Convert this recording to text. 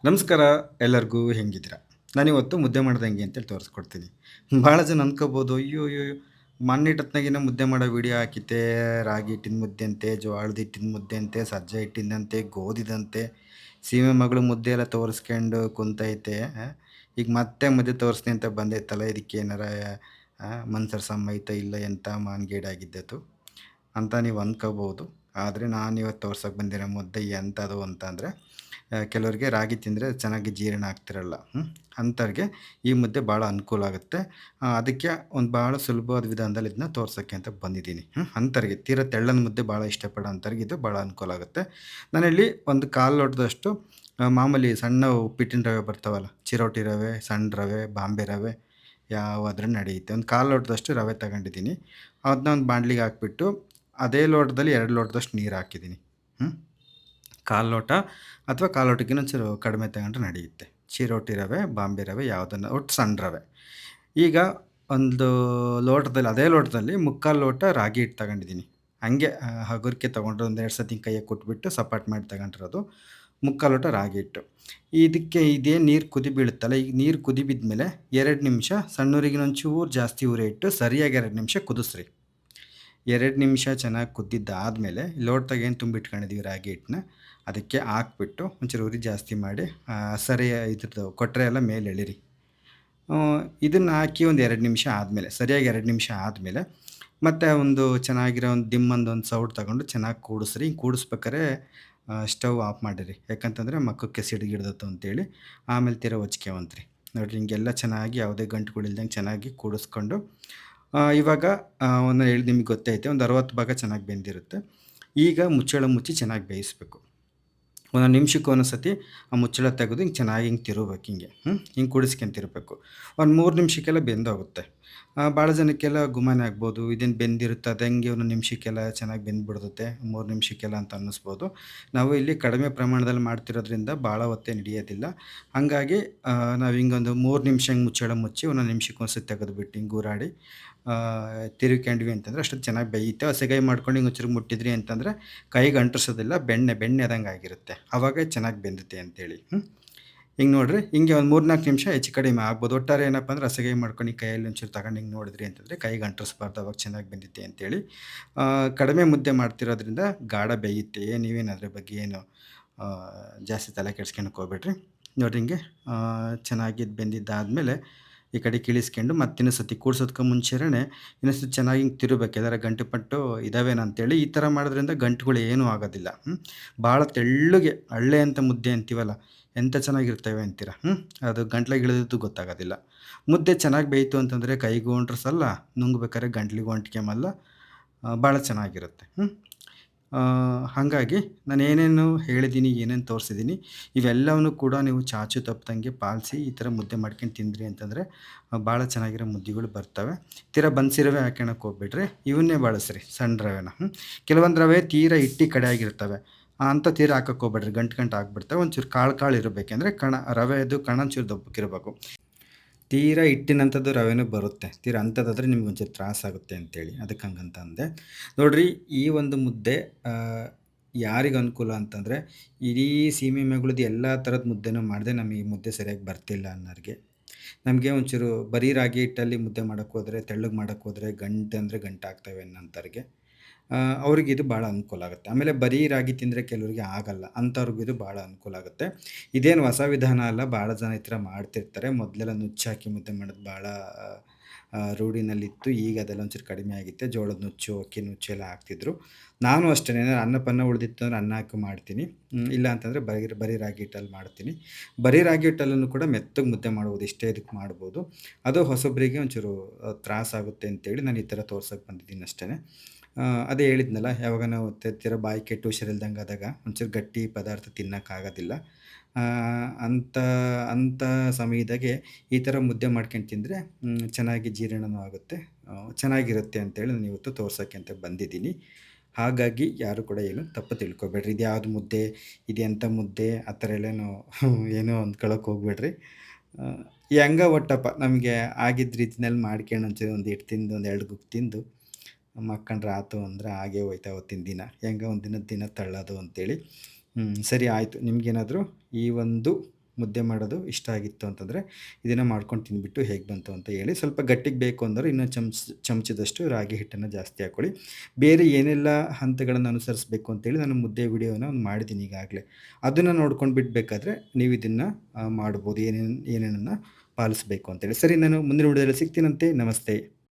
ನಮಸ್ಕಾರ. ಎಲ್ಲರಿಗೂ ಹೆಂಗಿದ್ದೀರಾ? ನಾನಿವತ್ತು ಮುದ್ದೆ ಮಾಡೋದು ಹೆಂಗೆ ಅಂತೇಳಿ ತೋರಿಸ್ಕೊಡ್ತೀನಿ. ಭಾಳ ಜನ ಅನ್ಕೋಬೋದು, ಅಯ್ಯೋ! ಅಯ್ಯೋ! ಮೊನ್ನೆ ಇಟ್ಟೊತ್ನಾಗಿನ ಮುದ್ದೆ ಮಾಡೋ ವಿಡಿಯೋ ಹಾಕಿದ್ದೆ. ರಾಗಿ ಹಿಟ್ಟಿನ ಮುದ್ದೆ ಅಂತೆ, ಜೋಳದ ಹಿಟ್ಟಿನ ಮುದ್ದೆ ಅಂತೆ, ಸಜ್ಜೆ ಹಿಟ್ಟಿನಂತೆ, ಗೋಧಿದಂತೆ, ಸೀಮೆ ಮಗಳು ಮುದ್ದೆ ಎಲ್ಲ ತೋರಿಸ್ಕೊಂಡು ಕುಂತೈತೆ. ಈಗ ಮತ್ತೆ ಮುದ್ದೆ ತೋರಿಸ್ತೀನಿ ಅಂತ ಬಂದೈತಲ್ಲ, ಇದಕ್ಕೇನಾರ ಮನ್ಸರ ಸಮ್ಮ ಐತ ಇಲ್ಲ ಎಂತ ಮಾನ್ಗೇಡಾಗಿದ್ದತು ಅಂತ ನೀವು ಅಂದ್ಕೋಬೋದು. ಆದರೆ ನಾನಿವತ್ತು ತೋರ್ಸಕ್ಕೆ ಬಂದಿರೋ ಮುದ್ದೆ ಎಂಥದ್ದು ಅಂತಂದರೆ, ಕೆಲವರಿಗೆ ರಾಗಿ ತಿಂದರೆ ಚೆನ್ನಾಗಿ ಜೀರ್ಣ ಆಗ್ತಿರಲ್ಲ. ಅಂಥವ್ರಿಗೆ ಈ ಮುದ್ದೆ ಭಾಳ ಅನುಕೂಲ ಆಗುತ್ತೆ. ಅದಕ್ಕೆ ಒಂದು ಭಾಳ ಸುಲಭವಾದ ವಿಧಾನದಲ್ಲಿ ಇದನ್ನ ತೋರ್ಸೋಕ್ಕೆ ಅಂತ ಬಂದಿದ್ದೀನಿ. ಅಂಥವ್ರಿಗೆ ತೀರಾ ತೆಳ್ಳನ ಮುದ್ದೆ ಭಾಳ ಇಷ್ಟಪಡೋ ಅಂಥವ್ರಿಗೆ ಇದು ಭಾಳ ಅನುಕೂಲ ಆಗುತ್ತೆ. ನಾನಿಲ್ಲಿ ಒಂದು ಕಾಲು ಲೋಟದಷ್ಟು ಮಾಮೂಲಿ ಸಣ್ಣ ಉಪ್ಪಿಟ್ಟಿನ ರವೆ ಬರ್ತಾವಲ್ಲ, ಚಿರೋಟಿ ರವೆ, ಸಣ್ಣ ರವೆ, ಬಾಂಬೆ ರವೆ ಯಾವುದಾದ್ರೂ ನಡೆಯುತ್ತೆ. ಒಂದು ಕಾಲು ಲೋಟದಷ್ಟು ರವೆ ತಗೊಂಡಿದ್ದೀನಿ. ಅದನ್ನ ಒಂದು ಬಾಣಲಿಗೆ ಹಾಕ್ಬಿಟ್ಟು ಅದೇ ಲೋಟದಲ್ಲಿ 2 ಲೋಟದಷ್ಟು ನೀರು ಹಾಕಿದ್ದೀನಿ. ಹ್ಮ್. ಕಾಲು ಲೋಟ ಅಥವಾ ಕಾಲು ಲೋಟಕ್ಕಿಂತ ಒಂಚೂರು ಕಡಿಮೆ ತಗೊಂಡ್ರೆ ನಡೆಯುತ್ತೆ. ಚಿರೋಟಿ ರವೆ, ಬಾಂಬೆ ರವೆ ಯಾವುದನ್ನು ಒಟ್ಟು ಸಣ್ಣ ರವೆ. ಈಗ ಒಂದು ಲೋಟದಲ್ಲಿ ಅದೇ ಲೋಟದಲ್ಲಿ ಮುಕ್ಕಾಲು ಲೋಟ ರಾಗಿ ಹಿಟ್ಟು ತಗೊಂಡಿದ್ದೀನಿ. ಹಂಗೆ ಹಗುರಕ್ಕೆ ತೊಗೊಂಡ್ರೆ ಒಂದೆರಡು ಸತಿ ಕೈಯಾಗೆ ಕುಟ್ಬಿಟ್ಟು ಸಪಾಟ್ ಮಾಡಿ ತಗೊಂಡಿರೋದು. ಮುಕ್ಕಾಲು ಲೋಟ ರಾಗಿ ಹಿಟ್ಟು. ಇದಕ್ಕೆ ಇದೇನು ನೀರು ಕುದಿ ಬೀಳುತ್ತಲ್ಲ, ಈಗ ನೀರು ಕುದಿ ಬಿದ್ಮೇಲೆ 2 ನಿಮಿಷ ಸಣ್ಣೂರಿಗೆ ಒಂಚೂರು ಜಾಸ್ತಿ ಉರಿ ಇಟ್ಟು ಸರಿಯಾಗಿ 2 ನಿಮಿಷ ಕುದಿಸ್ರಿ. 2 ನಿಮಿಷ ಚೆನ್ನಾಗಿ ಕುದ್ದಿದ್ದಾದಮೇಲೆ ಲೋಟದಾಗ ಏನು ತುಂಬಿಟ್ಕೊಂಡಿದ್ದೀವಿ ರಾಗಿ ಹಿಟ್ಟನ್ನ ಅದಕ್ಕೆ ಹಾಕ್ಬಿಟ್ಟು ಒಂಚೂರು ಉರಿ ಜಾಸ್ತಿ ಮಾಡಿ ಸರಿ ಇದ್ರದ್ದು ಕೊಟ್ಟರೆ ಎಲ್ಲ ಮೇಲೆ ಎಳೀರಿ. ಇದನ್ನು ಹಾಕಿ ಒಂದು 2 ನಿಮಿಷ ಆದಮೇಲೆ ಸರಿಯಾಗಿ 2 ನಿಮಿಷ ಆದಮೇಲೆ ಮತ್ತೆ ಒಂದು ಚೆನ್ನಾಗಿರೋ ಒಂದು ದಿಮ್ಮಂದೊಂದು ಸೌಟ್ ತಗೊಂಡು ಚೆನ್ನಾಗಿ ಕೂಡಿಸ್ರಿ. ಕೂಡಿಸ್ಬೇಕಾರೆ ಸ್ಟವ್ ಆಫ್ ಮಾಡಿರಿ. ಯಾಕಂತಂದರೆ ಮಕ್ಕಕ್ಕೆ ಸಿಡಿಗಿಡ್ದತ್ತು ಅಂತೇಳಿ. ಆಮೇಲೆ ತೀರಾ ಹೊಚ್ಕೋವಂತ್ರಿ. ನೋಡಿರಿ ಹಿಂಗೆಲ್ಲ ಚೆನ್ನಾಗಿ ಯಾವುದೇ ಗಂಟುಗಳಿಲ್ದಂಗೆ ಚೆನ್ನಾಗಿ ಕೂಡಿಸ್ಕೊಂಡು ಇವಾಗ ಒಂದು ಹೇಳಿ ನಿಮಗೆ ಗೊತ್ತೈತೆ ಒಂದು 60 ಭಾಗ ಚೆನ್ನಾಗಿ ಬೆಂದಿರುತ್ತೆ. ಈಗ ಮುಚ್ಚಳ ಮುಚ್ಚಿ ಚೆನ್ನಾಗಿ ಬೇಯಿಸಬೇಕು. ಒಂದೊಂದು ನಿಮಿಷಕ್ಕೆ ಒಂದೊಂದು ಸತಿ ಆ ಮುಚ್ಚಳ ತೆಗೆದು ಹಿಂಗೆ ಚೆನ್ನಾಗಿ ಹಿಂಗೆ ತಿರುಗಬೇಕು ಹಿಂಗೆ. ಹಿಂಗೆ ಕುಡಿಸ್ಕೊಂತಿರ್ಬೇಕು. ಒಂದು 3 ನಿಮಿಷಕ್ಕೆಲ್ಲ ಬೆಂದೋಗುತ್ತೆ. ಭಾಳ ಜನಕ್ಕೆಲ್ಲ ಗುಮಾನ ಆಗ್ಬೋದು, ಇದೇನು ಬೆಂದಿರುತ್ತೆ ಅದು ಹೆಂಗೆ ಒಂದೊಂದು ನಿಮಿಷಕ್ಕೆಲ್ಲ ಚೆನ್ನಾಗಿ ಬೆಂದ್ಬಿಡ್ತೈತೆ 3 ನಿಮಿಷಕ್ಕೆಲ್ಲ ಅಂತ ಅನ್ನಿಸ್ಬೋದು. ನಾವು ಇಲ್ಲಿ ಕಡಿಮೆ ಪ್ರಮಾಣದಲ್ಲಿ ಮಾಡ್ತಿರೋದ್ರಿಂದ ಭಾಳ ಹೊತ್ತೇನು ಹಿಡಿಯೋದಿಲ್ಲ. ಹಾಗಾಗಿ ನಾವು ಹಿಂಗೊಂದು 3 ನಿಮಿಷ ಹಿಂಗೆ ಮುಚ್ಚಳ ಮುಚ್ಚಿ ಒಂದೊಂದು ನಿಮಿಷಕ್ಕೆ ಒಂದ್ಸತಿ ತೆಗೆದುಬಿಟ್ಟು ಹಿಂಗೆ ಗೂರಾಡಿ ತಿರುಗ್ಕೊಂಡ್ವಿ ಅಂತಂದರೆ ಅಷ್ಟೊತ್ತು ಚೆನ್ನಾಗಿ ಬೇಯುತ್ತೆ. ಹಸೆಗಾಯಿ ಮಾಡ್ಕೊಂಡು ಹಿಂಗೆ ಒಂಚೂರು ಮುಟ್ಟಿದ್ರಿ ಅಂತಂದರೆ ಕೈಗೆ ಅಂಟಿಸೋದಿಲ್ಲ, ಬೆಣ್ಣೆ ಬೆಣ್ಣೆ ಆದಂಗೆ ಆಗಿರುತ್ತೆ. ಆವಾಗ ಚೆನ್ನಾಗಿ ಬೆಂದುತ್ತೆ ಅಂತೇಳಿ. ಹಿಂಗೆ ನೋಡಿರಿ, ಹಿಂಗೆ ಒಂದು 3, 4 ನಿಮಿಷ ಹೆಚ್ಚು ಕಡಿಮೆ ಆಗ್ಬೋದು. ಒಟ್ಟಾರೆ ಏನಪ್ಪ ಅಂದ್ರೆ ಹಸೆಗಾಯಿ ಮಾಡ್ಕೊಂಡು ಕೈಯಲ್ಲಿ ಒಂಚೂರು ತಗೊಂಡು ಹಿಂಗೆ ನೋಡಿದ್ರಿ ಅಂತಂದರೆ ಕೈಗೆ ಅಂಟಿಸ್ಬಾರ್ದು, ಅವಾಗ ಚೆನ್ನಾಗಿ ಬೆಂದಿತ್ತೆ ಅಂತೇಳಿ. ಕಡಿಮೆ ಮುದ್ದೆ ಮಾಡ್ತಿರೋದ್ರಿಂದ ಗಾಢ ಬೇಯುತ್ತೆ. ನೀವೇನು ಅದ್ರ ಬಗ್ಗೆ ಏನು ಆ, ಜಾಸ್ತಿ ತಲೆ ಕೆಡ್ಸ್ಕೊಳಕ್ಕೆ ಹೋಗ್ಬೇಡ್ರಿ. ನೋಡಿರಿ ಹಿಂಗೆ ಚೆನ್ನಾಗಿ ಬೆಂದಿದ್ದಾದಮೇಲೆ ಈ ಕಡೆ ಇಳಿಸ್ಕೊಂಡು ಮತ್ತೆ ಇನ್ನೊಂದು ಸತಿ ಕೂಡ್ಸೋದಕ್ಕೆ ಮುಂಚೆನೇ ಇನ್ನೊಂದು ಸತಿ ಚೆನ್ನಾಗಿ ಹಿಂಗೆ ತಿರುಗಬೇಕು. ಯಾವ್ದಾರ ಗಂಟು ಪಟ್ಟು ಇದ್ದಾವೇನೋ ಅಂತೇಳಿ. ಈ ಥರ ಮಾಡೋದ್ರಿಂದ ಗಂಟುಗಳು ಏನೂ ಆಗೋದಿಲ್ಲ. ಭಾಳ ತೆಳ್ಳಗೆ ಹಳ್ಳೆ ಅಂತ ಮುದ್ದೆ ಅಂತೀವಲ್ಲ, ಎಂಥ ಚೆನ್ನಾಗಿರ್ತವೆ ಅಂತೀರ. ಅದು ಗಂಟ್ಲಿಗೆ ಇಳಿದಿದ್ದು ಗೊತ್ತಾಗೋದಿಲ್ಲ. ಮುದ್ದೆ ಚೆನ್ನಾಗಿ ಬೇಯಿತು ಅಂತಂದರೆ ಕೈಗೂ ಅಂಟ್ಸಲ್ಲ, ನುಂಗ್ಬೇಕಾದ್ರೆ ಗಂಟ್ಲಿಗೂ ಅಂಟ್ಕೊಂಬಲ್ಲ. ಭಾಳ ಚೆನ್ನಾಗಿರುತ್ತೆ. ಹಾಗಾಗಿ ನಾನು ಏನೇನು ಹೇಳಿದ್ದೀನಿ, ಏನೇನು ತೋರಿಸಿದ್ದೀನಿ ಇವೆಲ್ಲವನ್ನೂ ಕೂಡ ನೀವು ಚಾಚು ತಪ್ಪದಂಗೆ ಪಾಲಿಸಿ ಈ ಥರ ಮುದ್ದೆ ಮಾಡ್ಕೊಂಡು ತಿಂದ್ರಿ ಅಂತಂದರೆ ಭಾಳ ಚೆನ್ನಾಗಿರೋ ಮುದ್ದೆಗಳು ಬರ್ತವೆ. ತೀರಾ ಬನ್ಸಿ ರವೆ ಹಾಕ್ಯಣಕ್ಕೆ ಹೋಗ್ಬೇಡ್ರಿ. ಇವನ್ನೇ ಬಳಸ್ರಿ, ಸಣ್ಣ ರವೆನ. ಕೆಲವೊಂದು ರವೆ ತೀರಾ ಹಿಟ್ಟಿ ಕಡೆ ಆಗಿರ್ತವೆ. ಅಂಥ ತೀರಾ ಹಾಕಕ್ಕೆ ಹೋಗ್ಬೇಡ್ರಿ, ಗಂಟು ಗಂಟು ಆಗ್ಬಿಡ್ತವೆ. ಒಂಚೂರು ಕಾಳು ಕಾಳು ಇರಬೇಕೆಂದ್ರೆ ರವೆದು ಕಣ ಒಂಚೂರು ದಪ್ಪಕ್ಕಿರಬೇಕು. ತೀರಾ ಹಿಟ್ಟಿನಂಥದ್ದು ರವೆನೂ ಬರುತ್ತೆ. ತೀರಾ ಅಂಥದ್ದಾದ್ರೆ ನಿಮ್ಗೆ ಒಂಚೂರು ತ್ರಾಸಾಗುತ್ತೆ ಅಂತೇಳಿ ಅದಕ್ಕೆ ಹಂಗಂತ ಅಂದೆ. ನೋಡಿರಿ ಈ ಒಂದು ಮುದ್ದೆ ಯಾರಿಗೆ ಅನುಕೂಲ ಅಂತಂದರೆ, ಇಡೀ ಸೀಮೆ ಮೇಗುಳದ ಎಲ್ಲ ಥರದ ಮುದ್ದೆನೂ ಮಾಡಿದೆ ನಮಗೆ ಈ ಮುದ್ದೆ ಸರಿಯಾಗಿ ಬರ್ತಿಲ್ಲ ಅನ್ನೋರಿಗೆ. ನಮಗೆ ಒಂಚೂರು ಬರೀ ರಾಗಿ ಹಿಟ್ಟಲ್ಲಿ ಮುದ್ದೆ ಮಾಡೋಕ್ಕೋದ್ರೆ, ತೆಳ್ಳಗೆ ಮಾಡೋಕ್ಕೋದ್ರೆ ಗಂಟು ಅಂದರೆ ಗಂಟಾಗ್ತವೆ ಅನ್ನೋಂಥವ್ರಿಗೆ ಅವ್ರಿಗೆ ಇದು ಭಾಳ ಅನುಕೂಲ ಆಗುತ್ತೆ. ಆಮೇಲೆ ಬರೀ ರಾಗಿ ತಿಂದರೆ ಕೆಲವರಿಗೆ ಆಗಲ್ಲ. ಅಂಥವ್ರಿಗೂ ಇದು ಭಾಳ ಅನುಕೂಲ ಆಗುತ್ತೆ. ಇದೇನು ಹೊಸ ವಿಧಾನ ಅಲ್ಲ, ಭಾಳ ಜನ ಈ ಥರ ಮಾಡ್ತಿರ್ತಾರೆ. ಮೊದಲೆಲ್ಲ ನುಚ್ಚಾಕಿ ಮುದ್ದೆ ಮಾಡೋದು ಭಾಳ ರೂಢಿನಲ್ಲಿತ್ತು. ಈಗ ಅದೆಲ್ಲ ಒಂಚೂರು ಕಡಿಮೆ ಆಗಿತ್ತೆ. ಜೋಳದ ನುಚ್ಚು, ಅಕ್ಕಿ ನುಚ್ಚು ಎಲ್ಲ ಹಾಕ್ತಿದ್ರು. ನಾನು ಅಷ್ಟೇನೆ ಅನ್ನ ಪನ್ನ ಉಳಿದಿತ್ತು ಅಂದ್ರೆ ಅನ್ನ ಹಾಕಿ ಮಾಡ್ತೀನಿ. ಇಲ್ಲ ಅಂತಂದರೆ ಬರೀ ರಾಗಿ ಹಿಟ್ಟಲ್ಲಿ ಮಾಡ್ತೀನಿ. ಬರೀ ರಾಗಿ ಹಿಟ್ಟಲ್ಲೂ ಕೂಡ ಮೆತ್ತಗೆ ಮುದ್ದೆ ಮಾಡ್ಬೋದು. ಇಷ್ಟೇ ಇದಕ್ಕೆ ಮಾಡ್ಬೋದು. ಅದು ಹೊಸಬರಿಗೆ ಒಂಚೂರು ತ್ರಾಸಾಗುತ್ತೆ ಅಂತೇಳಿ ನಾನು ಈ ಥರ ತೋರ್ಸಕ್ಕೆ ಬಂದಿದ್ದೀನಿ ಅಷ್ಟೇ. ಅದೇ ಹೇಳಿದ್ನಲ್ಲ, ಯಾವಾಗ ನಾವು ತೀರಾ ಬಾಯಿ ಕೆಟ್ಟು ಹುಷಾರಿಲ್ದಂಗೆ ಆದಾಗ ಒಂಚೂರು ಗಟ್ಟಿ ಪದಾರ್ಥ ತಿನ್ನೋಕ್ಕಾಗೋದಿಲ್ಲ. ಅಂಥ ಅಂಥ ಸಮಯದಾಗೆ ಈ ಥರ ಮುದ್ದೆ ಮಾಡ್ಕೊಂಡು ತಿಂದರೆ ಚೆನ್ನಾಗಿ ಜೀರ್ಣನೂ ಆಗುತ್ತೆ. ಚೆನ್ನಾಗಿರುತ್ತೆ ಅಂತೇಳಿ ನಾನು ಇವತ್ತು ತೋರ್ಸೋಕ್ಕೆ ಅಂತ ಬಂದಿದ್ದೀನಿ. ಹಾಗಾಗಿ ಯಾರು ಕೂಡ ಏನು ತಪ್ಪು ತಿಳ್ಕೊಬೇಡ್ರಿ. ಇದ್ಯಾವ್ದು ಮುದ್ದೆ, ಇದೆಂಥ ಮುದ್ದೆ ಆ ಥರ ಎಲ್ಲನೂ ಏನೂ ಅಂದ್ಕೊಳಕ್ಕೆ ಹೋಗ್ಬೇಡ್ರಿ. ಹೆಂಗೋ ಒಟ್ಟಪ್ಪ ನಮಗೆ ಆಗಿದ್ದ ರೀತಿನಲ್ಲಿ ಮಾಡ್ಕೊಂಡು ಒಂಚೂರು ಒಂದು ಹಿಟ್ಟು ತಿಂದು ಒಂದು 2 ಗುಕ್ ತಿಂದು ಮಕ್ಕಂಡ್ರೆ ಆತು ಅಂದ್ರೆ ಹಾಗೇ ಹೋಯ್ತಾ ಅವತ್ತಿನ ದಿನ. ಹೆಂಗೋ ಒಂದು ದಿನ ತಳ್ಳೋದು ಅಂತೇಳಿ. ಸರಿ ಆಯಿತು. ನಿಮಗೇನಾದರೂ ಈ ಒಂದು ಮುದ್ದೆ ಮಾಡೋದು ಇಷ್ಟ ಆಗಿತ್ತು ಅಂತಂದರೆ ಇದನ್ನು ಮಾಡ್ಕೊಂಡು ತಿಂದ್ಬಿಟ್ಟು ಹೇಗೆ ಬಂತು ಅಂತ ಹೇಳಿ. ಸ್ವಲ್ಪ ಗಟ್ಟಿಗೆ ಬೇಕು ಅಂದರೆ ಇನ್ನೂ ಚಮಚದಷ್ಟು ರಾಗಿ ಹಿಟ್ಟನ್ನು ಜಾಸ್ತಿ ಹಾಕ್ಕೊಳ್ಳಿ. ಬೇರೆ ಏನೆಲ್ಲ ಹಂತಗಳನ್ನು ಅನುಸರಿಸಬೇಕು ಅಂತೇಳಿ ನಾನು ಮುದ್ದೆ ವಿಡಿಯೋನ ಒಂದು ಮಾಡಿದ್ದೀನಿ ಈಗಾಗಲೇ. ಅದನ್ನು ನೋಡ್ಕೊಂಡು ಬಿಟ್ಟು ನೀವು ಇದನ್ನು ಮಾಡ್ಬೋದು ಏನೇನನ್ನು ಪಾಲಿಸಬೇಕು ಅಂತೇಳಿ. ಸರಿ, ನಾನು ಮುಂದಿನ ವಿಡಿಯೋದಲ್ಲಿ ಸಿಗ್ತೀನಂತೆ. ನಮಸ್ತೆ.